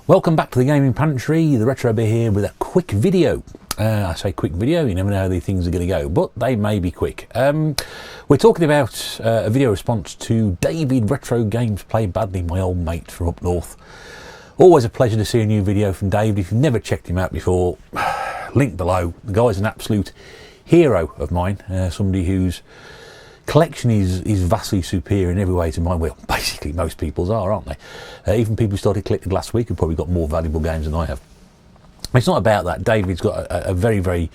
Welcome back to the Gaming Pantry, the Retro Bear here with a quick video. I say quick video, you never know how these things are going to go, but they may be quick. We're talking about a video response to David Retro Games Play Badly, my old mate from up north. Always a pleasure to see a new video from David. If you've never checked him out before, link below. The guy's an absolute hero of mine, somebody whose collection is vastly superior in every way to mine. Well, basically most people's are, aren't they? Even people who started collecting last week have probably got more valuable games than I have. It's not about that. David's got a very, very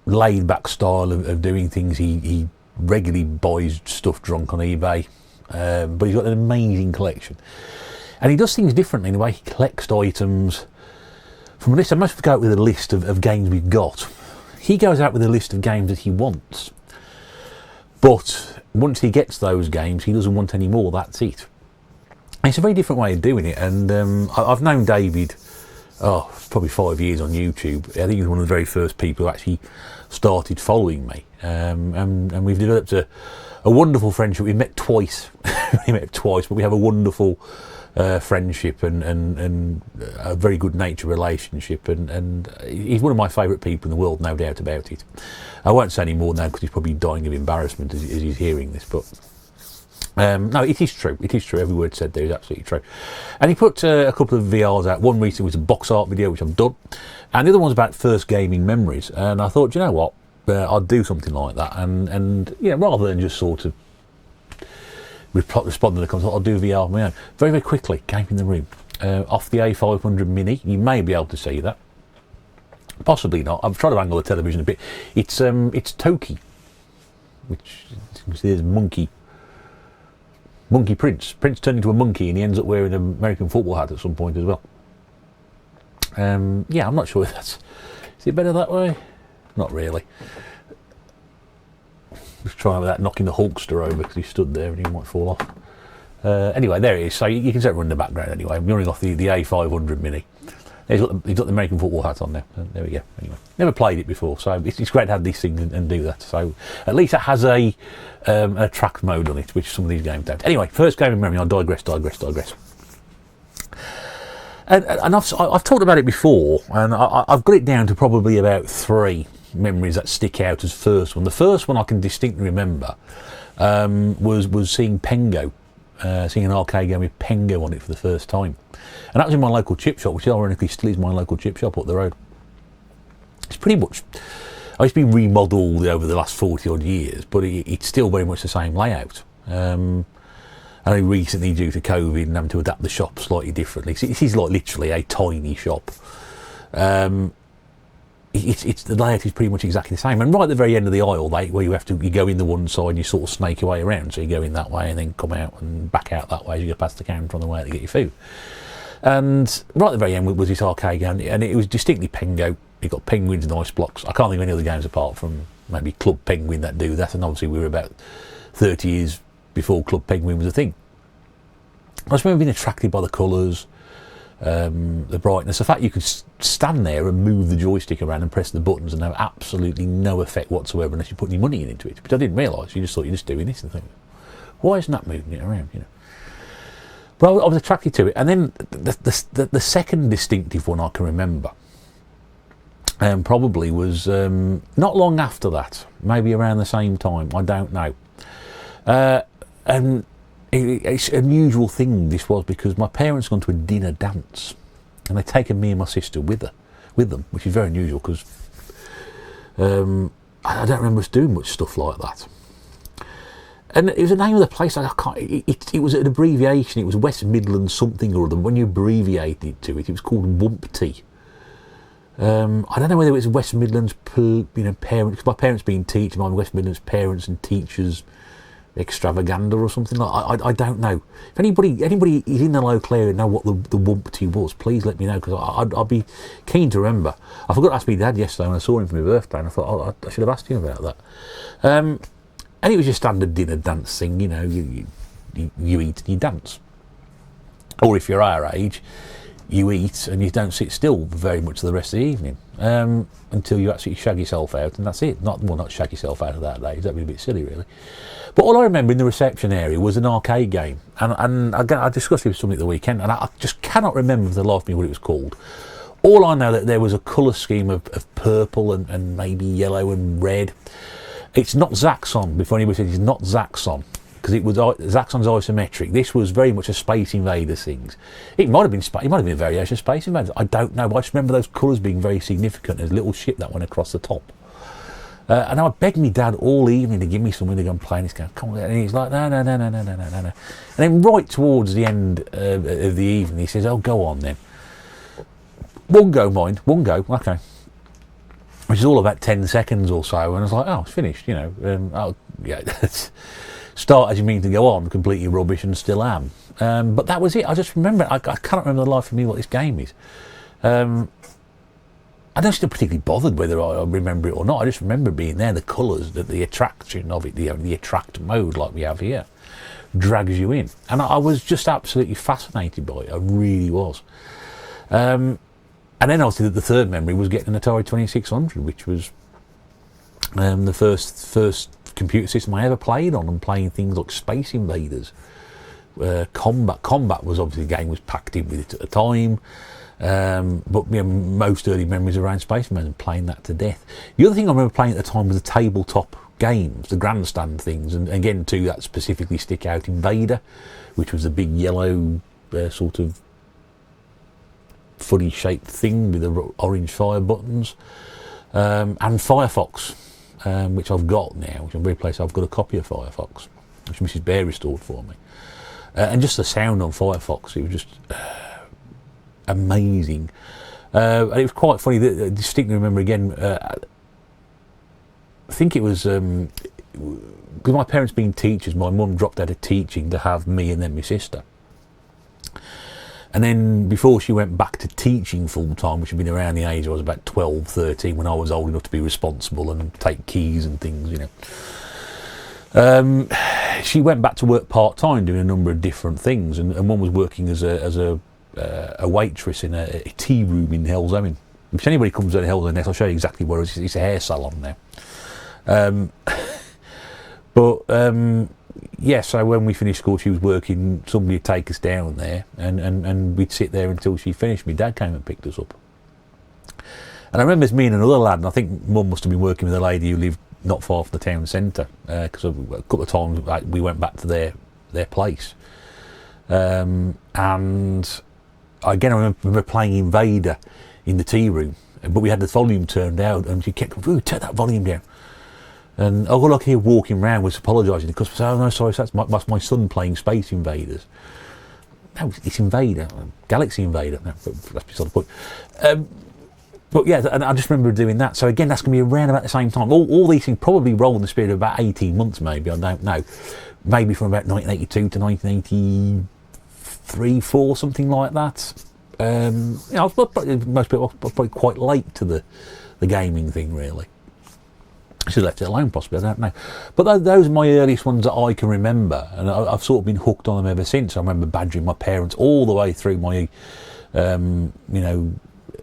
laid back style of doing things. He regularly buys stuff drunk on eBay, but he's got an amazing collection. And he does things differently in the way he collects items from a list. I must go out with a list of games we've got. He goes out with a list of games that he wants. But once he gets those games, he doesn't want any more, that's it. And it's a very different way of doing it. And I've known David, probably 5 years on YouTube. I think he's one of the very first people who actually started following me. And we've developed a wonderful friendship. We've met twice. We met twice, but we have a wonderful friendship and a very good nature relationship, and he's one of my favourite people in the world, no doubt about it. I won't say any more now because he's probably dying of embarrassment as he's hearing this, but no, it is true. It is true. Every word said there is absolutely true. And he put a couple of VRs out. One recently was a box art video, which I've done, and the other one's about first gaming memories. And I thought, you know what, I'd do something like that, and yeah, rather than just sort of respond to the comments, I'll do VR on my own. Very, very quickly, Game in the Room. Off the A500 Mini, you may be able to see that. Possibly not. I've tried to angle the television a bit. It's Toki, which is Monkey Prince. Prince turned into a monkey and he ends up wearing an American football hat at some point as well. Yeah, I'm not sure if that's... Is it better that way? Not really. Just trying without knocking the Hulkster over because he stood there and he might fall off. Anyway, there it is. So you can set it in the background anyway. I'm running off the A500 Mini. He's got the American football hat on there. There we go. Anyway, never played it before, so it's great to have these things and do that. So at least it has a track mode on it, which some of these games don't. Anyway, first game in memory. I digress. And I've talked about it before, and I've got it down to probably about 3 memories that stick out as first one. The first one I can distinctly remember was seeing Pengo, seeing an arcade game with Pengo on it for the first time. And that was in my local chip shop, which ironically still is my local chip shop up the road. It's pretty much, it's been remodelled over the last 40 odd years, but it's still very much the same layout. Only recently, due to COVID and having to adapt the shop slightly differently. So it is like literally a tiny shop. It's the layout is pretty much exactly the same, and right at the very end of the aisle, where you go in the one side and you sort of snake your way around. So you go in that way and then come out and back out that way as you go past the counter on the way to get your food. And right at the very end was this arcade game, and it was distinctly Pengo. You've got penguins and ice blocks. I can't think of any other games apart from maybe Club Penguin that do that, and obviously we were about 30 years before Club Penguin was a thing. I just remember being attracted by the colours, the brightness, the fact you could stand there and move the joystick around and press the buttons and have absolutely no effect whatsoever unless you put any money into it, which I didn't realise. You just thought you're just doing this and think, why isn't that moving it around, you know? But I was attracted to it. And then the second distinctive one I can remember probably was not long after that, maybe around the same time, I don't know. And it's an unusual thing this was, because my parents had gone to a dinner dance and they'd taken me and my sister with them, which is very unusual because I don't remember us doing much stuff like that. And it was the name of the place, it was an abbreviation. It was West Midlands something or other. When you abbreviated to it, it was called Wumpty. I don't know whether it was West Midlands parents, because my parents being teachers, my West Midlands Parents and Teachers Extravaganza or something like. I don't know. If anybody is in the local area know what the Wumpty was, please let me know, because I'd be keen to remember. I forgot to ask my dad yesterday when I saw him for my birthday, and I thought, I should have asked him about that. And it was your standard dinner dance thing, you know, you eat and you dance. Or if you're our age, you eat and you don't sit still very much the rest of the evening, until you actually shag yourself out, and that's it. Not shag yourself out of that day, that'd be a bit silly really. But all I remember in the reception area was an arcade game, and again, I discussed it with somebody at the weekend, and I just cannot remember for the life of me what it was called. All I know that there was a colour scheme of purple and maybe yellow and red. It's not Zaxxon, before anybody says it's not Zaxxon, because it was Zaxxon's isometric. This was very much a Space Invaders thing. It might have been a variation of Space Invaders. I don't know, but I just remember those colours being very significant. There's a little ship that went across the top. And I begged my dad all evening to give me something to go and play, and he's going, come on, and he's like, no. And then right towards the end of the evening, he says, oh, go on then. One go, mind, one go, okay. Which is all about 10 seconds or so, and I was like, oh, it's finished, you know. Start as you mean to go on, completely rubbish, and still am. But that was it. I just remember, I cannot remember the life of me what this game is. I don't still particularly bothered whether I remember it or not. I just remember being there, the colours, the attraction of it, the attract mode like we have here, drags you in. And I was just absolutely fascinated by it. I really was. And then obviously the third memory was getting an Atari 2600, which was the first computer system I ever played on, and playing things like Space Invaders. Combat was obviously, the game was packed in with it at the time. But you know, most early memories around Space Invaders and playing that to death. The other thing I remember playing at the time was the tabletop games, the grandstand things, and again two that specifically stick out: Invader, which was a big yellow sort of funny shaped thing with the orange fire buttons, and Firefox, which I've got now, which I'm very pleased I've got a copy of Firefox, which Mrs. Bear restored for me, and just the sound on Firefox, it was just amazing. And it was quite funny. I distinctly remember again, I think it was because my parents being teachers, my mum dropped out of teaching to have me and then my sister. And then before she went back to teaching full time, which had been around the age I was about 12, 13, when I was old enough to be responsible and take keys and things, you know. She went back to work part time doing a number of different things, and one was working as a waitress in a tea room in Hell's-Owen. If anybody comes to Hell's-Owen next, I'll show you exactly where it is. It's a hair salon now. Yeah, so when we finished school, she was working, somebody would take us down there, and we'd sit there until she finished. My dad came and picked us up. And I remember it's me and another lad, and I think Mum must have been working with a lady who lived not far from the town centre, because a couple of times we went back to their place. And again, I remember playing Invader in the tea room, but we had the volume turned down, and she kept going, turn that volume down. And all I could hear walking around was apologising to the customer, saying, oh no, sorry, that's my son playing Space Invaders. No, it's Invader, Galaxy Invader. No, that's beside the point. But yeah, and I just remember doing that. So again, that's going to be around about the same time. All these things probably roll in the spirit of about 18 months maybe, I don't know. Maybe from about 1982 to 1983, 4, something like that. You know, most people are probably quite late to the gaming thing, really. I should have left it alone, possibly, I don't know. But those are my earliest ones that I can remember, and I've sort of been hooked on them ever since. I remember badgering my parents all the way through my, you know,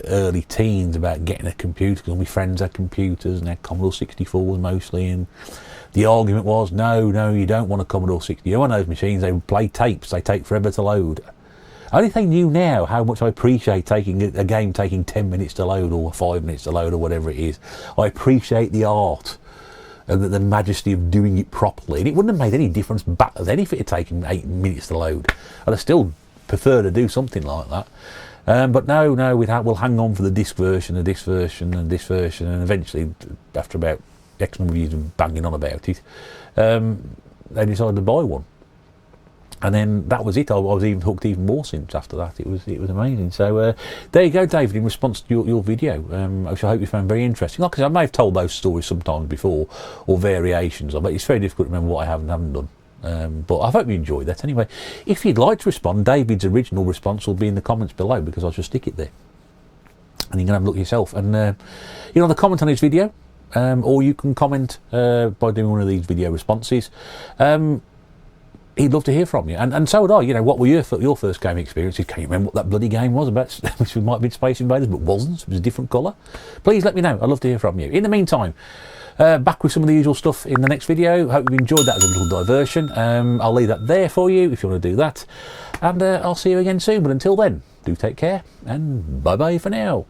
early teens about getting a computer, because all my friends had computers and had Commodore 64s mostly, and the argument was, no, you don't want a Commodore 60. You want those machines, they play tapes, they take forever to load. Only if they knew now how much I appreciate taking a game taking 10 minutes to load, or 5 minutes to load, or whatever it is. I appreciate the art and the majesty of doing it properly. And it wouldn't have made any difference back then if it had taken 8 minutes to load. I'd still prefer to do something like that. But no, we'll hang on for the disc version, and this version, and eventually, after about X number of years of banging on about it, they decided to buy one. And then that was it. I was even hooked even more since after that. It was amazing. So there you go, David, in response to your video, which I hope you found very interesting. Like I said, I may have told those stories sometimes before, or variations of it. It's very difficult to remember what I have and haven't done. But I hope you enjoyed that anyway. If you'd like to respond, David's original response will be in the comments below, because I'll just stick it there. And you can have a look yourself. And you know, the comment on his video, or you can comment by doing one of these video responses. he'd love to hear from you. And so would I. You know, what were your first gaming experiences? Can you remember what that bloody game was about? Which might have been Space Invaders, but wasn't. It was a different colour. Please let me know. I'd love to hear from you. In the meantime, back with some of the usual stuff in the next video. Hope you enjoyed that as a little diversion. I'll leave that there for you if you want to do that. And I'll see you again soon. But until then, do take care, and bye-bye for now.